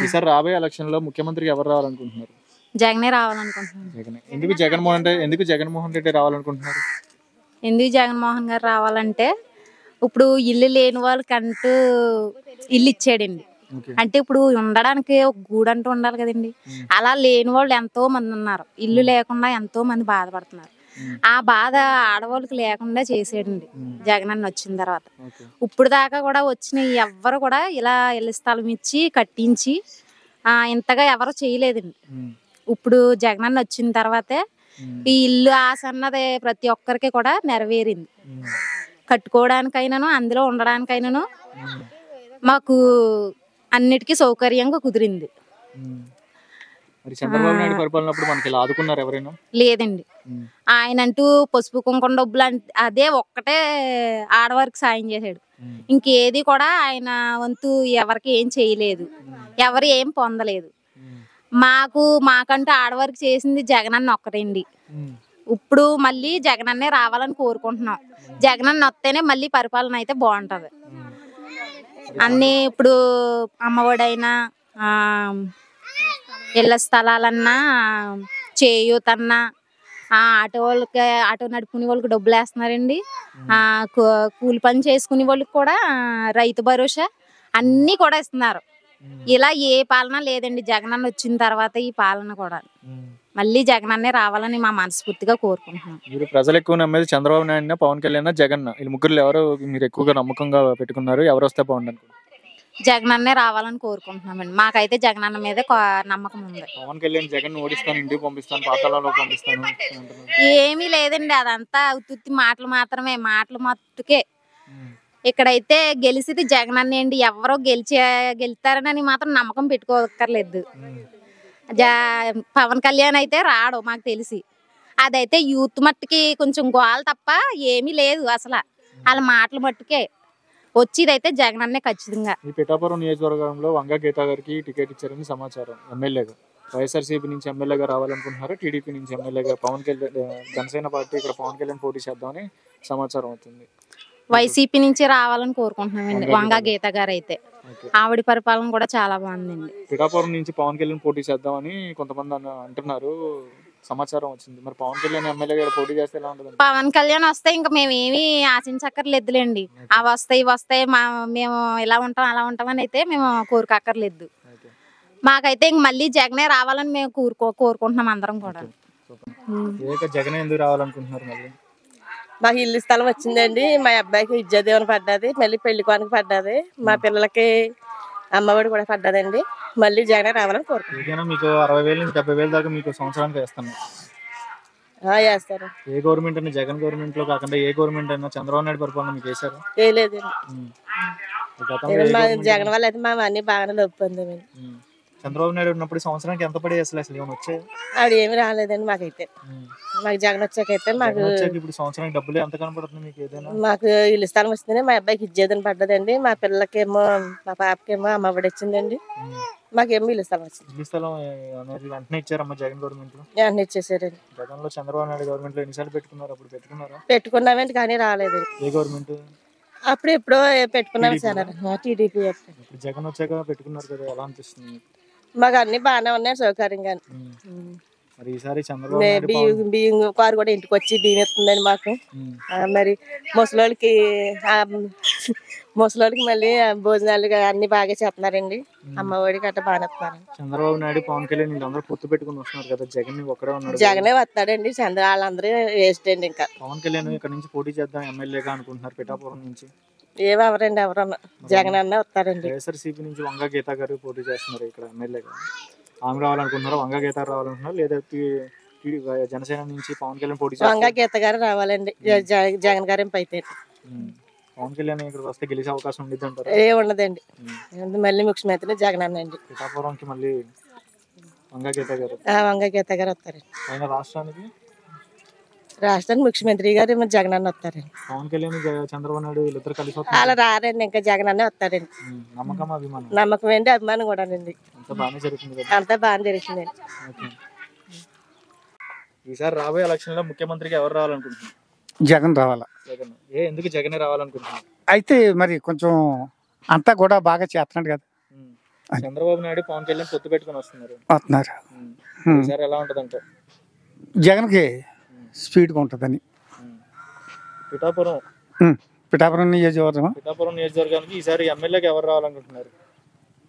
ఈసారి రాబోయే ఎలక్షన్ లో ముఖ్యమంత్రికి ఎవరు రావాలనుకుంటున్నారు? జగనే రావాలనుకుంటున్నాను. జగనే. ఎందుకు జగన్మోహన్ రెడ్డి రావాలనుకుంటున్నారు? ఎందుకు జగన్మోహన్ గారు రావాలంటే ఇప్పుడు ఇల్లు లేని వాళ్ళకంటూ ఇల్లు ఇచ్చాడండి. అంటే ఇప్పుడు ఉండడానికి ఒక గూడు అంటూ ఉండాలి కదండి. అలా లేని వాళ్ళు ఎంతో మంది ఉన్నారు. ఇల్లు లేకుండా ఎంతో మంది బాధపడుతున్నారు. ఆ బాధ ఆడవాళ్ళకి లేకుండా చేసాడండి జగనన్న వచ్చిన తర్వాత. ఇప్పుడు దాకా కూడా వచ్చిన ఎవ్వరు కూడా ఇలా ఇళ్ళ స్థలం ఇచ్చి కట్టించి ఇంతగా ఎవరు చేయలేదండి. ఇప్పుడు జగనన్న వచ్చిన తర్వాతే ఈ ఇల్లు ఆశ అన్నది ప్రతి ఒక్కరికి కూడా నెరవేరింది. కట్టుకోవడానికైనాను అందులో ఉండడానికైనాను మాకు అన్నిటికీ సౌకర్యంగా కుదిరింది. చంద్రబాబు నాయుడు పరిపాలనప్పుడు మనకి ఇలా ఆదుకున్నారు ఎవరైనా? లేదండి. ఆయన అంటూ పసుపు కుంకుమ డబ్బులు అదే ఒక్కటే ఆడవారికి సాయం చేశాడు. ఇంకేది కూడా ఆయన వంతు ఎవరికి ఏం చేయలేదు. ఎవరు ఏం పొందలేదు. మాకంటూ ఆడవారికి చేసింది జగనన్న ఒక్కటండి. ఇప్పుడు మళ్ళీ జగనన్నే రావాలని కోరుకుంటున్నాం. జగనన్న వస్తేనే మళ్ళీ పరిపాలన అయితే బాగుంటది. అన్ని ఇప్పుడు అమ్మఒడైనా ఇళ్ల స్థలాలన్నా చేయూతన్నా ఆటో నడుపుకునే వాళ్ళకి డబ్బులు వేస్తున్నారండి. కూలి పని చేసుకునే వాళ్ళకి కూడా రైతు భరోసా అన్నీ కూడా ఇస్తున్నారు. ఇలా ఏ పాలన లేదండి. జగనన్న వచ్చిన తర్వాత ఈ పాలన కూడా మళ్ళీ జగనన్నే రావాలని మా మనస్ఫూర్తిగా కోరుకుంటున్నాం. మీరు ప్రజలు ఎక్కువ నమ్మేది చంద్రబాబు నాయుడు, పవన్ కళ్యాణ్, జగన్, వీళ్ళు ముగ్గురు ఎవరు మీరు ఎక్కువగా నమ్మకంగా పెట్టుకున్నారు? ఎవరు వస్తే బాగుంటుంది? జగనన్నే రావాలని కోరుకుంటున్నామండి. మాకైతే జగనన్న మీదే నమ్మకం ఉంది. పవన్ కళ్యాణ్ జగన్ ఓడిస్తాను, ఇంటికి పంపిస్తాను, పాతాళంలో పంపిస్తాను ఏమీ లేదండి. అదంతా ఉత్తి మాటలు మాత్రమే. మాటలు మట్టుకే. ఇక్కడైతే గెలిచిది జగనన్నే అండి. ఎవరో గెలుస్తారని మాత్రం నమ్మకం పెట్టుకోకర్లేదు. పవన్ కళ్యాణ్ అయితే రాడు మాకు తెలిసి. అదైతే యూత్ మట్టుకి కొంచెం గోల తప్ప ఏమీ లేదు. అసలు వాళ్ళ మాటలు మట్టుకే వచ్చేదైతే జగనన్నే ఖచ్చితంగా. ఈ పిఠాపురం నియోజకవర్గంలో వంగ గీత గారికి టికెట్ ఇచ్చారని సమాచారం. ఎమ్మెల్యేగా వైఎస్ఆర్సీపీ నుంచి ఎమ్మెల్యేగా రావాలనుకుంటున్నారు. టీడీపీ నుంచి ఎమ్మెల్యేగా పవన్ కళ్యాణ్, జనసేన పార్టీ ఇక్కడ పవన్ కళ్యాణ్ పోటీ చేద్దామని సమాచారం అవుతుంది. వైసీపీ నుంచి రావాలని కోరుకుంటున్నామండి వంగ గీత గారు అయితే. ఆవిడ పరిపాలన కూడా చాలా బాగుందండి. పిఠాపురం నుంచి పవన్ కళ్యాణ్ పోటీ చేద్దామని కొంతమంది అంటున్నారు, సమాచారం వచ్చింది. మరి పవన్ కళ్యాణ్ ఎమ్మెల్యే గారు పోటీ చేస్తే ఎలా ఉంటుంది? పవన్ కళ్యాణ్ వస్తే ఇంకా మేమేమి ఆశించక్కర్లేదులేండి. అవి వస్తాయి మేము ఇలా ఉంటాం అలా ఉంటాం అని అయితే మేము కోరుకోక్కర్లేదు. మాకైతే ఇంక మళ్ళీ జగనే రావాలని మేము కోరుకుంటున్నాం అందరం కూడా. జగన్ ఎందుకు రావాలనుకుంటున్నారు? మళ్ళీ మాకు ఇల్లు స్థలం వచ్చిందండి. మా అబ్బాయికి విద్యాదీవెన పడ్డది, మళ్ళీ పెళ్లి కానుక పడ్డది, మా పిల్లలకి అమ్మఒడి కూడా పడ్డదండి. మళ్ళీ జగన్ రావాలని కోరుకుంటున్నాను. మీకు 60,000 నుంచి 70,000 దాకా మీకు సంవత్సరానికి వేస్తాను. వేస్తారు. ఏ గవర్నమెంట్ అయినా జగన్ గవర్నమెంట్ లో కాకుండా ఏ గవర్నమెంట్ అయినా చంద్రబాబు నాయుడు పరిపాలన మీకు వేశారు? లేదండి. జగన్ వల్ల అయితే మా అన్ని బాగానే లొప్పొందామండి. చంద్రబాబు నాయుడు ఉన్నప్పుడు సంవత్సరానికి ఎంత పడే అసలు ఏమైనా వచ్చాయి? అది ఏమి రాలేదండి మాకైతే. మాకు జగన్ వచ్చాకైతే మాకు ఇప్పుడు సంవత్సరానికి డబ్బులు ఎంత కనపడుతుంది మీకు? ఏదైనా మాకు ఇల్లు స్థలం వస్తుందని మా అబ్బాయికి ఇచ్చేదని పడ్డదండి. మా పిల్లలకేమో మా పాపకేమో అమ్మఒడి వచ్చిందండి. మాకేమో ఇల్లు స్థలం వచ్చింది. ఇల్లు స్థలం వెంటనే ఇచ్చారమ్మా జగన్ గవర్నమెంట్ లో? వెంటనే ఇచ్చేసారండి. జగన్ లో చంద్రబాబు నాయుడు గవర్నమెంట్ లో ఎన్నిసార్లు పెట్టుకున్నారు? అప్పుడు పెట్టుకున్నారా? పెట్టుకున్నామండి కానీ రాలేదు. ఏ గవర్నమెంట్? అప్పుడు ఎప్పుడో పెట్టుకున్నాం సార్. టీడీపీ. ఇప్పుడు జగన్ వచ్చాక పెట్టుకున్నారు కదా, ఎలా అనిపిస్తుంది? మాకు అన్ని బాగానే ఉన్నాయి, సౌకర్యంగా. మరి ఈసారి చంద్రబాబు బియ్యం కారు కూడా ఇంటికి వచ్చి బియ్యం ఇస్తుందండి మాకు. మరి ముసలోళ్ళకి మళ్ళీ భోజనాలు అన్ని బాగా చేస్తున్నారండి. అమ్మఒడి గట్రా బాగా వస్తున్నారు. చంద్రబాబు నాయుడు పవన్ కళ్యాణ్ అందరూ పొత్తు పెట్టుకుని వస్తున్నారు కదా, జగన్ ఒక్కడే ఉన్నాడు. జగనే వస్తాడండి. వాళ్ళందరూ వేస్ట్ అండి. ఇంకా పవన్ కళ్యాణ్ ఇక్కడ నుంచి పోటీ చేద్దాం ఎమ్మెల్యేగా అనుకుంటున్నారు పిఠాపురం నుంచి. ఏమవరండి, ఎవరన్నా జగన్ అన్న వస్తారండి. వైఎస్ఆర్సీపీ నుంచి వంగ గీత గారు పోటీ చేస్తున్నారు ఇక్కడ ఎమ్మెల్యేగా. ఆమె రావాలనుకుంటున్నారు, వంగ గీత రావాలనుకుంటున్నారు, లేదా జనసేన నుంచి పవన్ కళ్యాణ్ పోటీ చేస్తారు? వంగ గీత గారు రావాలండి. జగన్ గారు అయితే పవన్ కళ్యాణ్ ఇక్కడ వస్తే గెలిచే అవకాశం ఉండదు అంటారు? ఏ ఉండదండి. మళ్ళీ ముఖ్యమంత్రి జగన్ అన్నండి. పిఠాపురంకి మళ్ళీ వంగ గీత గారు వస్తారండి. ఆయన రాష్ట్రానికి ముఖ్యమంత్రి గారు జగన్ అన్న వస్తారండి. పవన్ కళ్యాణ్ చంద్రబాబు నాయుడు వీళ్ళిద్దరు కలిసి అలా రారండి. ఇంకా జగన్ అన్నే వస్తారండి. నమ్మకం అభిమానం? నమ్మకం ఏంటి, అభిమానం కూడా అండి. అంతా బాగానే జరుగుతుందండి. ఈసారి రాబోయే ఎలక్షన్ లో ముఖ్యమంత్రికి ఎవరు రావాలనుకుంటున్నారు? జగన్ రావాలా. జగన్. ఎందుకు జగనే రావాలనుకుంటున్నారు? అయితే మరి కొంచెం అంతా కూడా బాగా చేస్తున్నాడు కదా. చంద్రబాబు నాయుడు పవన్ కళ్యాణ్ పొత్తు పెట్టుకుని వస్తున్నారు. ఈసారి ఎలా ఉంటదంటే జగన్కి స్పీడ్గా ఉంటుందని. పిఠాపురం నియోజకవర్గానికి ఈసారి ఎమ్మెల్యేగా ఎవరు రావాలనుకుంటున్నారు?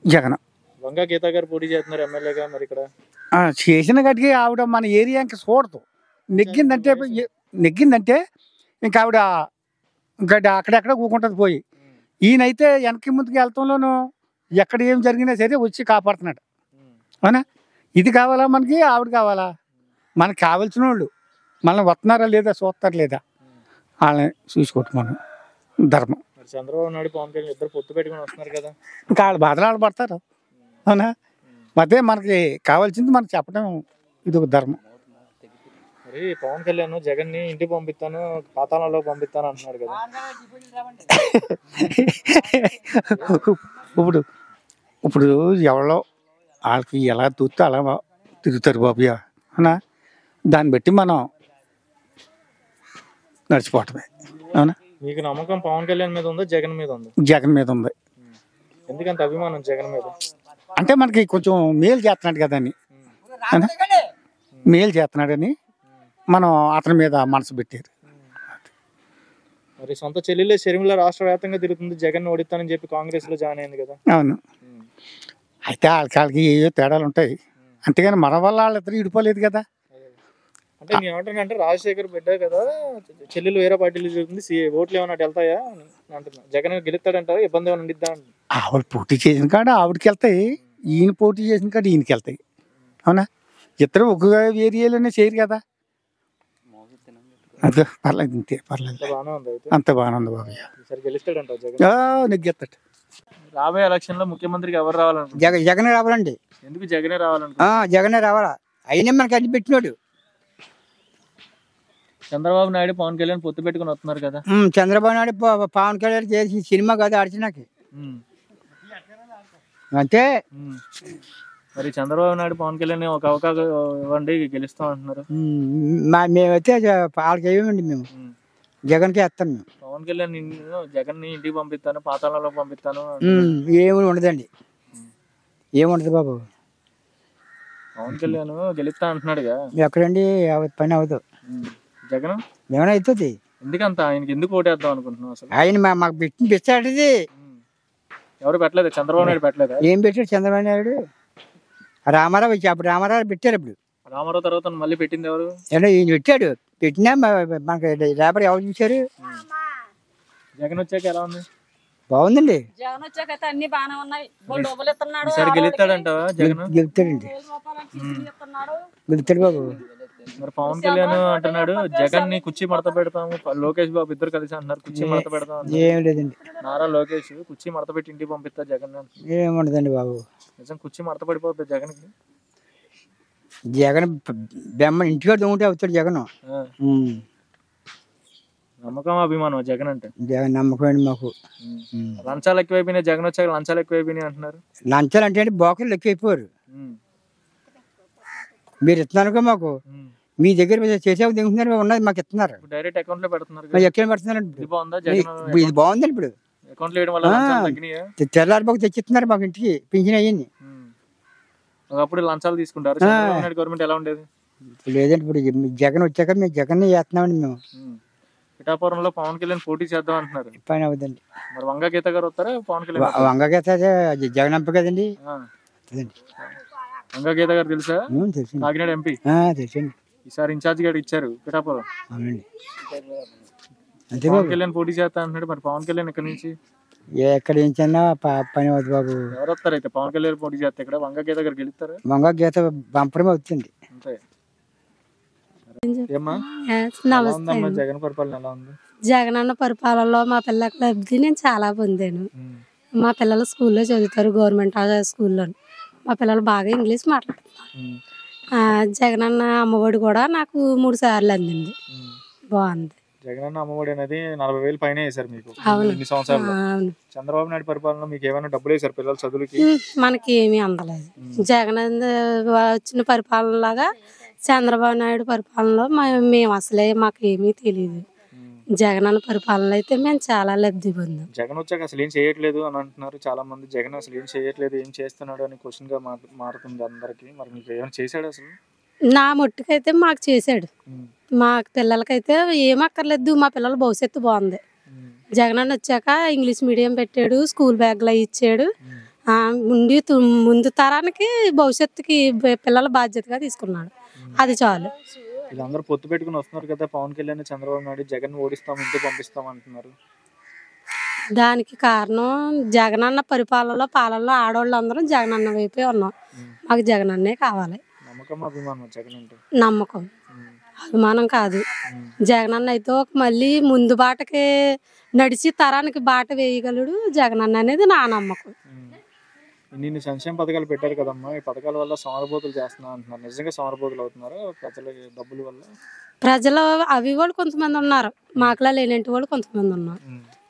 జగన్. వంగ గీత గారు పోటీ చేస్తున్నారు ఎమ్మెల్యేగా. మరి ఇక్కడ చేసిన గట్టికి ఆవిడ మన ఏరియాకి చూడదు. నెగ్గిందంటే ఇంకా ఆవిడ ఇంకా అక్కడెక్కడ కూకుంటుంది పోయి. ఈయనైతే వెనక్కి ముందుకు వెళ్తాంలోనూ ఎక్కడ ఏం జరిగినా సరే వచ్చి కాపాడుతున్నాడు. అవునా? ఇది కావాలా మనకి, ఆవిడ కావాలా? మనకు కావాల్సిన వాళ్ళు మనల్ని వస్తున్నారా లేదా చూస్తారు లేదా వాళ్ళని చూసుకోవటం మనం ధర్మం. చంద్రబాబు నాయుడు పవన్ కళ్యాణ్ ఇద్దరు పొత్తు పెట్టుకుని వస్తున్నారు కదా, ఇంకా వాళ్ళ బాధలు వాళ్ళు పడతారు. అవునా? అదే మనకి కావాల్సింది మనకు చెప్పడం ఇది ఒక ధర్మం. మరి పవన్ కళ్యాణ్ జగన్ ని ఇంటికి పంపిస్తాను, పాతాళంలో పంపిస్తాను అంటున్నాడు కదా. ఇప్పుడు ఎవరో వాళ్ళకి ఎలా తూస్తే అలా తిరుగుతారు బాబుయ్య. అవునా? దాన్ని బట్టి మనం నడిచిపోవటమే. అవునా? మీకు నమ్మకం పవన్ కళ్యాణ్ మీద ఉందా జగన్ మీద ఉందా? జగన్ మీద ఉంది. ఎందుకంత అభిమానం జగన్ మీద? అంటే మనకి కొంచెం మేలు చేస్తున్నాడు కదా అని, మేలు చేస్తున్నాడని మనం అతని మీద మనసు పెట్టారు. మరి సొంత చెల్లెలే షర్మిల రాష్ట్ర వ్యాప్తంగా తిరుగుతుంది, జగన్ ఓడిస్తానని చెప్పి కాంగ్రెస్ లో జాయిన్ అయింది కదా. అవును. అయితే వాళ్ళకి ఏవో తేడాలు ఉంటాయి, అంతేగాని మన వల్ల వాళ్ళిద్దరు ఇడిపోలేదు కదా. అంటే నేను ఏమంటానంటే రాజశేఖర్ బిడ్డ కదా, చెల్లెలు వేరే పార్టీలు తిరుగుతుంది, ఓట్లు ఏమన్నా వెళ్తాయా అంటున్నా. జగన్ గెలుస్తాడంటారా, ఇబ్బంది ఏమైనా ఉండిద్దా? ఆవిడ పోటీ చేసిన కాడ ఆవిడకి వెళ్తాయి, ఈయన పోటీ చేసిన కాడ ఈయనకి వెళ్తాయి. అవునా? ఇద్దరు ఒక ఏరియాలోనే చేయరు కదా. అదే పర్లేదు, ఇంతే పర్లేదు, అంత బాగానే ఉంది బాబు. నెగ్గెత్తాడు. రాబోయే ఎలక్షన్ లో ముఖ్యమంత్రికి ఎవరు రావాలనుకుంటున్నారు? జగనే రావాలండి. ఎందుకు జగనే రావాలనుకుంటున్నారు? జగనే రావాలా, అయినా మనకి అన్ని పెట్టినాడు. చంద్రబాబు నాయుడు పవన్ కళ్యాణ్ పొత్తు పెట్టుకుని వస్తున్నారు కదా. చంద్రబాబు నాయుడు పవన్ కళ్యాణ్ చేసి సినిమా కదా ఆడిచినాకి అంతే. మరి చంద్రబాబు నాయుడు పవన్ కళ్యాణ్ ఒక అవకాశం ఇవ్వండి, గెలుస్తాం అంటున్నారు. మేమైతే వాళ్ళకి ఏమండి, మేము జగన్కి వేస్తాం. మేము పవన్ కళ్యాణ్ జగన్ ని ఇంటికి పంపిస్తాను, పాతాళంలో పంపిస్తాను. ఏమి ఉండదండి, ఏముండదు బాబు. పవన్ కళ్యాణ్ గెలుస్తా అంటున్నాడుగా, ఎక్కడండి పని అవుతుంది. జగన్ ఏమైనా అవుతుంది. ఎందుకంత ఆయనకి ఎందుకు ఓటేద్దాం అనుకుంటున్నాం? అసలు ఆయన మాకు పెట్టాడు. ఎవరు పెట్టలేదు, చంద్రబాబు నాయుడు పెట్టలేదు. ఏం పెట్టాడు చంద్రబాబు నాయుడు? రామారావు అప్పుడు రామారావు పెట్టారు. ఇప్పుడు రామారావు తర్వాత మళ్ళీ పెట్టింది ఎవరు? ఈయన పెట్టాడు. పెట్టినా మనకి రేపటి ఎవరు చూశారు? జగన్ వచ్చాక ఎలా ఉంది? బాగుందండి. జగన్ వచ్చాక అన్ని బాగానే ఉన్నాయి. గెలుస్తాడంటావా జగన్? గెలుస్తాడండి, గెలుస్తాడు బాబు. మరి పవన్ కళ్యాణ్ అంటున్నాడు జగన్ ని కుర్చీ మడత పెడతాము, లోకేష్ బాబు ఇద్దరు కలిసి అంటున్నారు కుర్చీ మడత పెడతాం. ఏం లేదండి, నారా లోకేష్ కుర్చీ మడత పెట్టి ఇంటికి పంపిస్తా జగన్. ఏముండదండి బాబు, నిజం కుర్చీ మడత పడిపోతుంది జగన్ కి. జగన్ బెమ్మ ఇంటికాడ దొంగటే అవుతాడు జగన్. నమ్మకం అభిమానం జగన్ అంటే? జగన్ నమ్మకం అండి మాకు. లంచాలు ఎక్కువైపోయినాయి, జగన్ వచ్చాక లంచాలు ఎక్కువైపోయినాయి అంటున్నారు. లంచాలు అంటే బోకర్లు ఎక్కువైపోయారు. మీరు ఇస్తున్నారు మాకు, మీ దగ్గర చేసేవి దిగుతున్నారు, ఉన్నది మాకు ఇస్తున్నారు, డైరెక్ట్ అకౌంట్ లో పెడుతున్నారు. ఎక్కడ పెడుతున్నారండి? ఇది బాగుందండి. ఇప్పుడు అకౌంట్ లో వేయడం వల్ల తెల్లారిపోక తెచ్చిస్తున్నారు మాకు ఇంటికి పింఛన్ అయ్యింది. ఒకప్పుడు లంచాలు తీసుకుంటారు. గవర్నమెంట్ ఎలా ఉండేది? లేదండి, ఇప్పుడు జగన్ వచ్చాక మేము జగన్ చేస్తున్నామండి. మేము పిఠాపురంలో పవన్ కళ్యాణ్ పోటీ చేద్దాం అంటున్నారు. పని అవుతుంది. మరి వంగ గీత గారు వస్తారా పవన్ కళ్యాణ్? వంగ గీత జగన్ ఎంపీ కదండి. వంగ గీత గారు తెలుసా? కాకినాడ ఎంపీ. తెలుసండి. ఈసారి ఇన్ఛార్జ్ గారు ఇచ్చారు పిఠాపురం. అవునండి. పవన్ కళ్యాణ్ పోటీ చేస్తా అంటున్నాడు. మరి పవన్ కళ్యాణ్ ఇక్కడ నుంచి ఎక్కడ నుంచన్నా పని అవుతుంది బాబు. ఎవరు వస్తారు అయితే పవన్ కళ్యాణ్ పోటీ చేస్తే? ఇక్కడ వంగ గీత గారు గెలుస్తారా? వంగ గీత బంపరమే అవుతుంది. అంతే. జగన్ పరిపాలన ఎలా ఉంది? జగన్ అన్న పరిపాలనలో మా పిల్లల లబ్ధి నేను చాలా పొందాను. మా పిల్లలు స్కూల్లో చదువుతారు, గవర్నమెంట్ స్కూల్లో. మా పిల్లలు బాగా ఇంగ్లీష్ మాట్లాడుతున్నారు. జగన్ అన్న అమ్మఒడి కూడా నాకు 3 సార్లు అందింది, బాగుంది. జగన్ అన్న అమ్మఒడి అనేది 40,000 పైన వేశారు మీకు ఇన్ని సంవత్సరాలు. చంద్రబాబు నాయుడు పరిపాలన మీకు ఏమైనా డబ్బులు వేశారు పిల్లల చదువులకి? మనకి ఏమీ అందలేదు. జగన్ వచ్చిన పరిపాలన లాగా చంద్రబాబు నాయుడు పరిపాలనలో మేము అసలే మాకు ఏమీ తెలియదు. జగనన్న పరిపాలన అయితే మేము చాలా లబ్ధి పొందాం. జగన్ వచ్చాక అసలు ఏం చేయట్లేదు అని అంటున్నారు చాలా మంది. జగన్ అసలు ఏం చేయట్లేదు, ఏం చేస్తున్నాడు అని క్వశ్చన్ గా మారుతుంది అందరికి. మరి మీకు ఏమైనా చేశాడు అసలు? నా మట్టుకైతే మాకు చేశాడు. మా పిల్లలకైతే ఏం అక్కర్లేదు, మా పిల్లల భవిష్యత్తు బాగుంది. జగనన్న వచ్చాక ఇంగ్లీష్ మీడియం పెట్టాడు, స్కూల్ బ్యాగ్లు ఇచ్చాడు. ముందు తరానికి భవిష్యత్తుకి పిల్లల బాధ్యతగా తీసుకున్నాడు. అది చాలు. వీళ్ళందరూ పొత్తు పెట్టుకుని వస్తున్నారు కదా, పవన్ కళ్యాణ్ చంద్రబాబు నాయుడు జగన్ ఓడిస్తాం ఇంటికి పంపిస్తాం అంటున్నారు. దానికి కారణం జగనన్న పాలనలో ఆడవాళ్ళందరం జగనన్న వైపే ఉన్నాం. మాకు జగనన్నే కావాలి. నమ్మకం అభిమానం జగన్ అంటే? నమ్మకం, అభిమానం కాదు. జగనన్న అయితే మళ్ళీ ముందు బాటకి నడిచి తరానికి బాట వేయగలడు జగనన్న అనేది నా నమ్మకం. ఇన్ని సంక్షేమ పథకాలు పెట్టారు కదమ్మా, ఈ పథకాల వల్ల సోమరబోతులు చేస్తున్నా అంటున్నారు. నిజంగా సోమరబోతులు అవుతున్నారు ప్రజల డబ్బుల వల్ల? ప్రజలు అవి వాళ్ళు కొంతమంది ఉన్నారు, మాకులా లేనంటి వాళ్ళు కొంతమంది ఉన్నారు.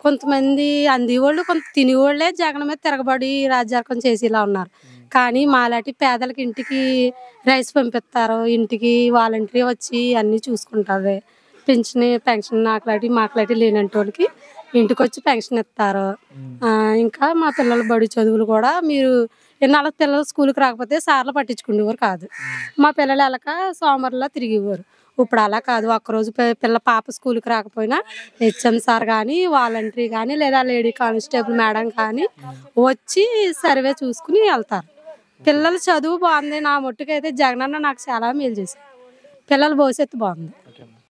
కొంతమంది అంది వాళ్ళు కొంత తిని వాళ్ళే జగన్ మీద తిరగబడి రాజ్యార్కం చేసేలా ఉన్నారు. కానీ మాలాంటి పేదలకి ఇంటికి రైస్ పంపిస్తారు, ఇంటికి వాలంటీర్ వచ్చి అన్నీ చూసుకుంటుంది. పెన్షన్ మాకులాంటి లేనంటి వాళ్ళకి ఇంటికి వచ్చి పెన్షన్ ఇస్తారు. ఇంకా మా పిల్లల బడి చదువులు కూడా మీరు ఎన్నాళ్ళ పిల్లలు స్కూల్కి రాకపోతే సార్లు పట్టించుకునేవారు కాదు. మా పిల్లలు వెళ్ళక సోమవారంలా తిరిగేవారు. ఇప్పుడు అలా కాదు. ఒక్కరోజు పాప స్కూల్కి రాకపోయినా హెచ్ఎం సార్ కానీ, వాలంటరీ కానీ, లేదా లేడీ కానిస్టేబుల్ మేడం కానీ వచ్చి సర్వే చూసుకుని వెళ్తారు. పిల్లల చదువు బాగుంది. నా మట్టుకైతే జగనన్న నాకు చాలా మేలు చేశారు. పిల్లల భవిష్యత్తు బాగుంది.